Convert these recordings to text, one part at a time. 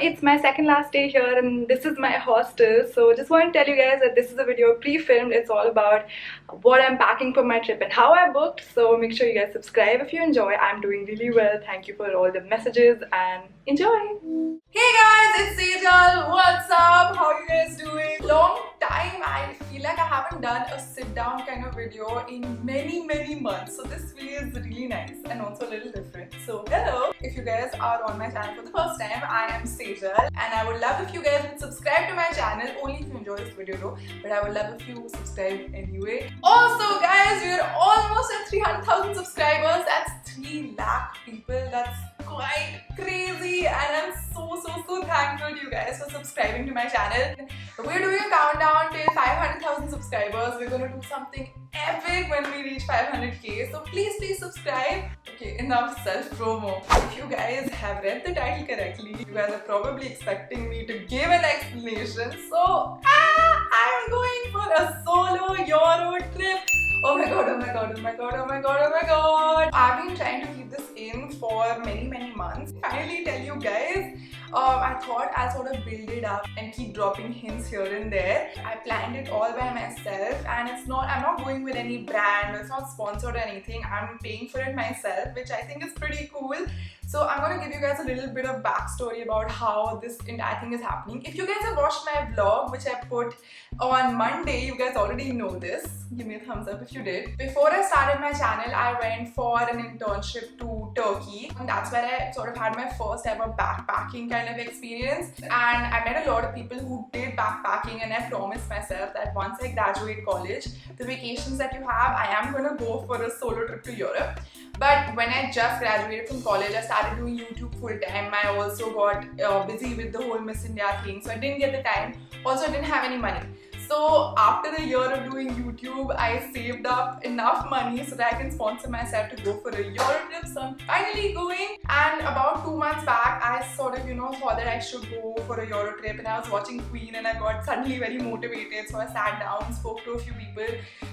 it's my second last day here and this is my hostel. So just want to tell you guys that this is a video pre-filmed. It's all about what I'm packing for my trip and how I booked. So make sure you guys subscribe if you enjoy. I'm doing really well. Thank you for all the messages and enjoy. Hey guys, it's Sejal. What's up? How are you guys doing? Long time. I feel like I haven't done a sit down kind of video in many months. So this video is really nice and also a little different. So hello. If you guys are on my channel for the first time, I am Sejal and I would love if you guys would subscribe to my channel, only if you enjoy this video though, but I would love if you subscribe anyway. Also guys, we are almost at 300,000 subscribers. That's 3 lakh people. That's quite crazy and I'm so thankful to you guys for subscribing to my channel. We're doing a countdown till 500,000 subscribers. We're gonna do something epic when we reach 500k, so please subscribe. Okay, enough self-promo. If you guys have read the title correctly, you guys are probably expecting me to give an explanation. So I'm going for a solo Euro trip. Oh my god. I've been trying to keep this in for many months. Finally tell you guys, I thought I'll sort of build it up and keep dropping hints here and there. I planned it all by myself and I'm not going with any brand, it's not sponsored or anything. I'm paying for it myself, which I think is pretty cool. So I'm going to give you guys a little bit of backstory about how this entire thing is happening. If you guys have watched my vlog, which I put on Monday, you guys already know this. Give me a thumbs up if you did. Before I started my channel, I went for an internship to Turkey. And that's where I sort of had my first ever backpacking kind of experience. And I met a lot of people who did backpacking, and I promised myself that once I graduate college, the vacations that you have, I am going to go for a solo trip to Europe. But when I just graduated from college, I started doing YouTube full time. I also got busy with the whole Miss India thing, so I didn't get the time. Also, I didn't have any money. So after a year of doing YouTube, I saved up enough money so that I can sponsor myself to go for a Euro trip. So I'm finally going. And about 2 months back, I sort of, thought that I should go for a Euro trip. And I was watching Queen and I got suddenly very motivated. So I sat down, spoke to a few people,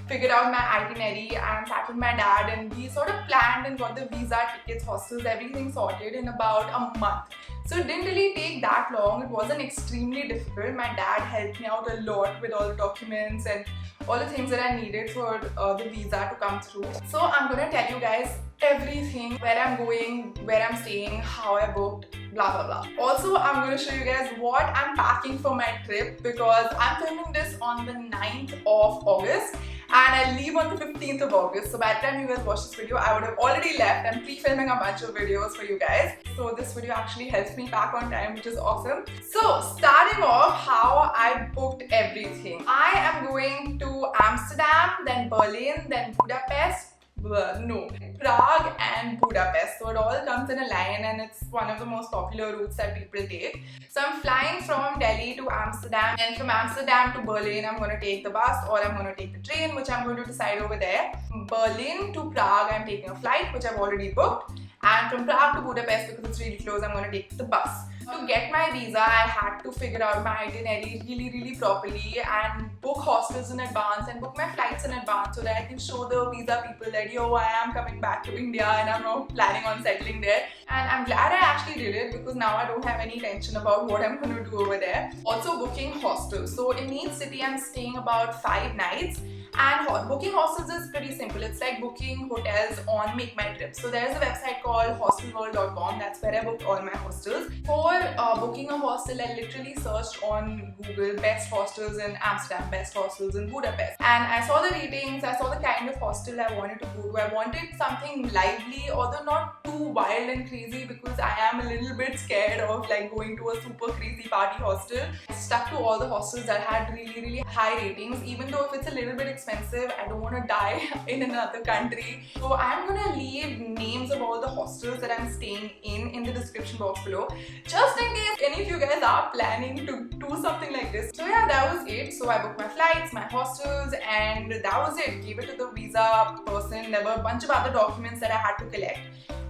figured out my itinerary and sat with my dad. And we sort of planned and got the visa, tickets, hostels, everything sorted in about a month. So it didn't really take that long. It wasn't extremely difficult. My dad helped me out a lot with all the documents and all the things that I needed for the visa to come through. So I'm gonna tell you guys everything, where I'm going, where I'm staying, how I booked, blah. Also, I'm gonna show you guys what I'm packing for my trip because I'm filming this on the 9th of August. And I leave on the 15th of August. So by the time you guys watch this video, I would have already left. I'm pre-filming a bunch of videos for you guys. So this video actually helps me back on time, which is awesome. So starting off, how I booked everything. I am going to Amsterdam, then Berlin, then Budapest. Prague and Budapest. So it all comes in a line and it's one of the most popular routes that people take. So I'm flying from Delhi to Amsterdam, and from Amsterdam to Berlin I'm going to take the bus or I'm going to take the train, which I'm going to decide over there. Berlin to Prague I'm taking a flight, which I've already booked. And from Prague to Budapest, because it's really close, I'm going to take the bus. To get my visa, I had to figure out my itinerary really properly and book hostels in advance and book my flights in advance so that I can show the visa people that, yo, I am coming back to India and I'm not planning on settling there. And I'm glad I actually did it because now I don't have any tension about what I'm going to do over there. Also booking hostels. So in each city, I'm staying about 5 nights. And booking hostels is pretty simple. It's like booking hotels on Make My Trip. So there's a website called hostelworld.com. That's where I booked all my hostels. For booking a hostel, I literally searched on Google best hostels in Amsterdam, best hostels in Budapest. And I saw the ratings, I saw the kind of hostel I wanted to go to. I wanted something lively, although not too wild and crazy because I am a little bit scared of like going to a super crazy party hostel. I stuck to all the hostels that had really high ratings, even though if it's a little bit expensive, I don't want to die in another country. So I'm gonna leave names of all the hostels that I'm staying in the description box below, just in case any of you guys are planning to do something like this. So yeah, that was it. So I booked my flights, my hostels, and that was it. Gave it to the visa person. There were a bunch of other documents that I had to collect.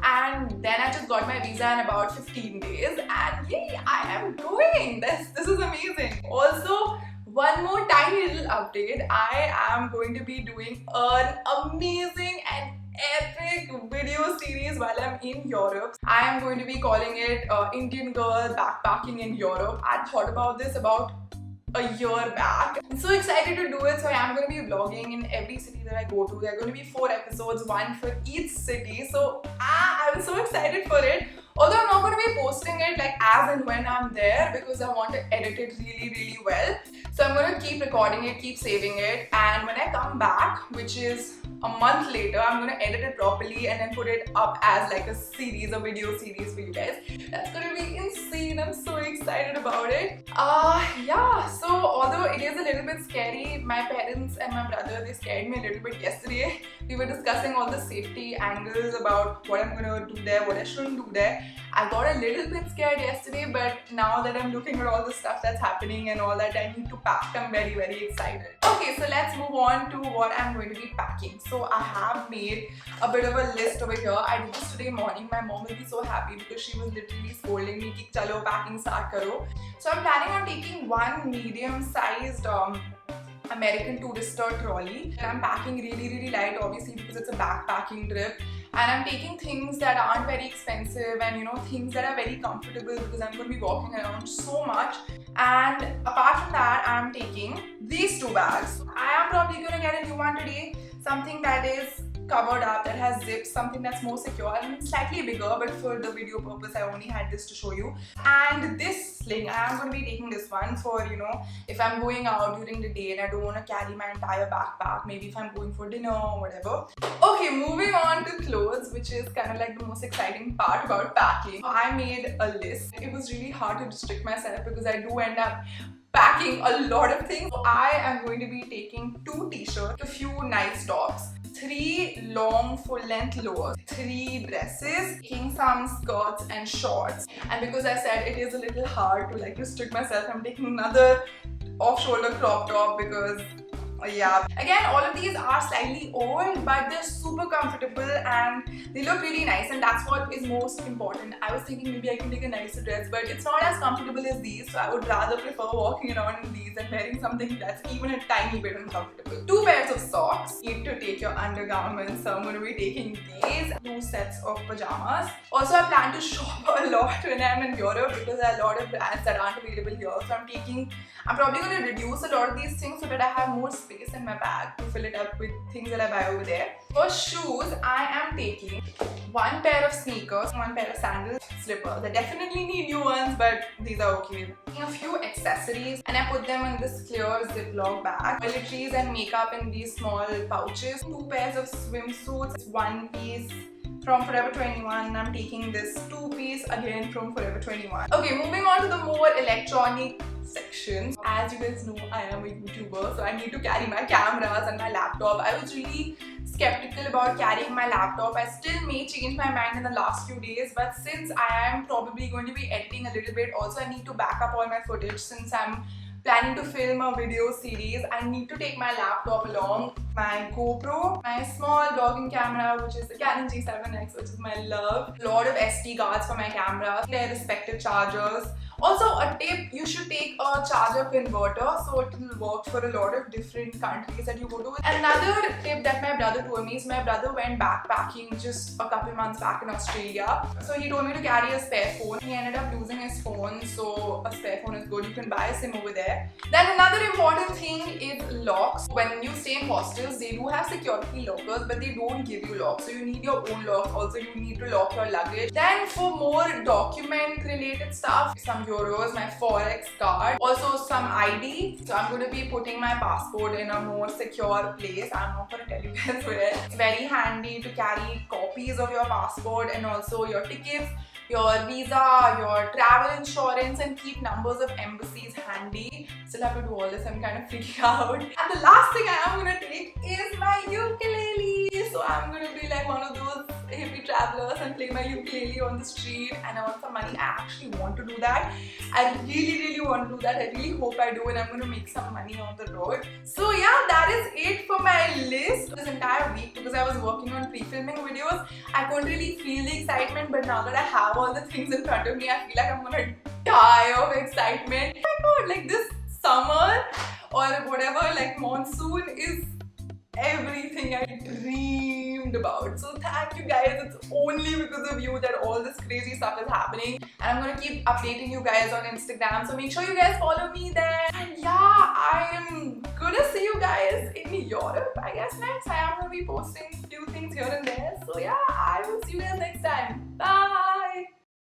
And then I just got my visa in about 15 days and yay, I am going! This is amazing. Also, one more tiny little update. I am going to be doing an amazing and epic video series while I'm in Europe. I am going to be calling it Indian Girl Backpacking in Europe. I thought about this about a year back. I'm so excited to do it. So I am going to be vlogging in every city that I go to. There are going to be 4 episodes, one for each city. So I'm so excited for it. Although I'm not going to be posting it like as and when I'm there because I want to edit it really well. So I'm going to keep recording it, keep saving it, and when I come back, which is a month later, I'm going to edit it properly and then put it up as like a series, a video series for you guys. That's going to be insane. I'm so excited about it. Yeah, so although it is a little bit scary, my parents and my brother, they scared me a little bit yesterday. We were discussing all the safety angles about what I'm going to do there, what I shouldn't do there. I got a little bit scared yesterday, but now that I'm looking at all the stuff that's happening and all that I need to pack, I'm very excited. Okay, so let's move on to what I'm going to be packing. So I have made a bit of a list over here. I did this today morning. My mom will be so happy because she was literally scolding me ki chalo packing start karo. So I'm planning on taking one medium-sized American Tourister trolley. I'm packing really light, obviously, because it's a backpacking trip. And I'm taking things that aren't very expensive and things that are very comfortable because I'm going to be walking around so much. And apart from that, I'm taking these 2 bags. I am probably going to get a new one today. Something that is covered up, that has zips, something that's more secure and slightly bigger, but for the video purpose I only had this to show you. And this sling, I am going to be taking this one for if I'm going out during the day and I don't want to carry my entire backpack, maybe if I'm going for dinner or whatever. Okay, moving on to clothes, which is kind of like the most exciting part about packing. I made a list. It was really hard to restrict myself because I do end up packing a lot of things. So I am going to be taking 2 t-shirts, a few nice tops, 3 long full-length lowers, 3 dresses, taking some skirts and shorts. And because I said it is a little hard to like restrict myself, I'm taking another off-shoulder crop top because yeah. Again, all of these are slightly old, but they're super comfortable and they look really nice, and that's what is most important. I was thinking maybe I can take a nicer dress, but it's not as comfortable as these, so I would rather prefer walking around in these and wearing something that's even a tiny bit uncomfortable. 2 pairs of socks. You need to take your undergarments, so I'm going to be taking these. 2 sets of pajamas. Also, I plan to shop a lot when I'm in Europe because there are a lot of brands that aren't available here, so I'm probably going to reduce a lot of these things so that I have more space in my bag to fill it up with things that I buy over there. For shoes, I am taking 1 pair of sneakers, 1 pair of sandals, slippers. I definitely need new ones, but these are okay. A few accessories, and I put them in this clear Ziploc bag. Toiletries and makeup in these small pouches. 2 pairs of swimsuits, 1 piece from Forever 21. I'm taking this 2-piece again from Forever 21. Okay, moving on to the more electronic section. As you guys know, I am a YouTuber, so I need to carry my cameras and my laptop. I was really skeptical about carrying my laptop. I still may change my mind in the last few days, but since I am probably going to be editing a little bit, also I need to back up all my footage since I'm planning to film a video series. I need to take my laptop along, my GoPro, my small vlogging camera, which is the Canon G7X, which is my love, a lot of SD cards for my camera, their respective chargers. Also, a tip, you should take a charger converter so it will work for a lot of different countries that you go to. Another tip that my brother told me is my brother went backpacking just a couple months back in Australia. So he told me to carry a spare phone. He ended up losing his phone, so a spare phone is good. You can buy a SIM over there. Then another important thing is locks. When you stay in hostels, they do have security lockers, but they don't give you locks. So you need your own lock. Also, you need to lock your luggage. Then for more document related stuff, some euros, my Forex card, also some ID. So I'm going to be putting my passport in a more secure place. I'm not going to tell you guys where. It's very handy to carry copies of your passport and also your tickets, your visa, your travel insurance, and keep numbers of embassies handy. Still have to do all this, I'm kind of freaking out. And the last thing I am going to take is my ukulele. So I'm going to be like one of those hippie travelers and play my ukulele on the street and I want some money. I actually want to do that. I really want to do that. I really hope I do, and I'm going to make some money on the road. So yeah, that is it for my list this entire week because I was working on pre-filming videos. I couldn't really feel the excitement, but now that I have all the things in front of me, I feel like I'm going to die of excitement. Oh my god, like this summer or whatever. Like monsoon is everything I dreamed about. So thank you guys. It's only because of you that all this crazy stuff is happening, and I'm gonna keep updating you guys on Instagram, so make sure you guys follow me there. And yeah, I am gonna see you guys in Europe, I guess, next. I am gonna be posting a few things here and there. So yeah, I will see you guys next time. Bye.